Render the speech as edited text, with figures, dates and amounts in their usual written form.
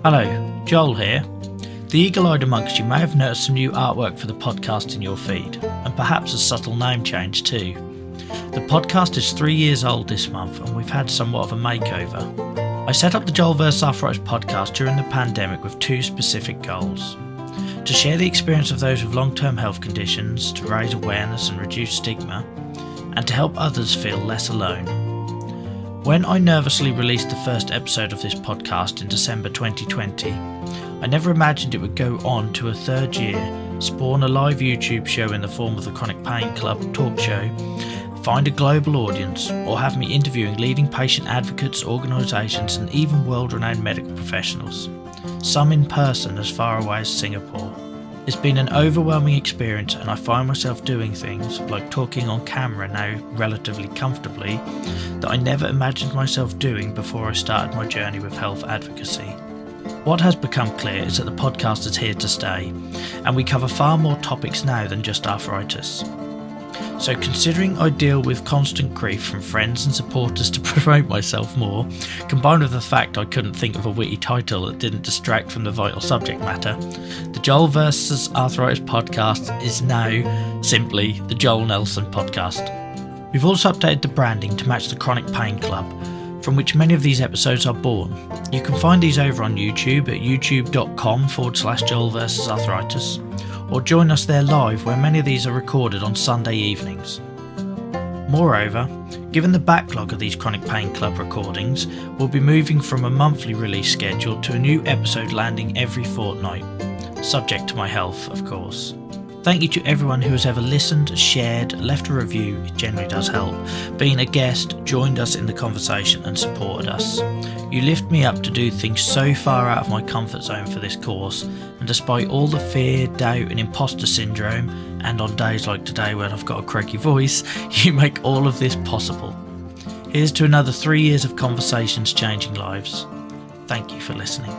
Hello, Joel here. The eagle-eyed amongst you may have noticed some new artwork for the podcast in your feed, and perhaps a subtle name change too. The podcast is 3 years old this month and we've had somewhat of a makeover. I set up the Joel vs. Arthritis podcast during the pandemic with two specific goals. To share the experience of those with long-term health conditions, to raise awareness and reduce stigma, and to help others feel less alone. When I nervously released the first episode of this podcast in December 2020, I never imagined it would go on to a third year, spawn a live YouTube show in the form of the Chronic Pain Club talk show, find a global audience, or have me interviewing leading patient advocates, organisations and even world-renowned medical professionals, some in person as far away as Singapore. It's been an overwhelming experience and I find myself doing things, like talking on camera now relatively comfortably, that I never imagined myself doing before I started my journey with health advocacy. What has become clear is that the podcast is here to stay, and we cover far more topics now than just arthritis. So considering I deal with constant grief from friends and supporters to promote myself more, combined with the fact I couldn't think of a witty title that didn't distract from the vital subject matter, the Joel vs. Arthritis podcast is now simply the Joel Nelson podcast. We've also updated the branding to match the Chronic Pain Club, from which many of these episodes are born. You can find these over on YouTube at youtube.com/Joel vs. Arthritis, or join us there live where many of these are recorded on Sunday evenings. Moreover, given the backlog of these Chronic Pain Club recordings, we'll be moving from a monthly release schedule to a new episode landing every fortnight, subject to my health, of course. Thank you to everyone who has ever listened, shared, left a review, it generally does help, been a guest, joined us in the conversation and supported us. You lift me up to do things so far out of my comfort zone for this course, and despite all the fear, doubt and imposter syndrome, and on days like today when I've got a croaky voice, you make all of this possible. Here's to another 3 years of conversations changing lives. Thank you for listening.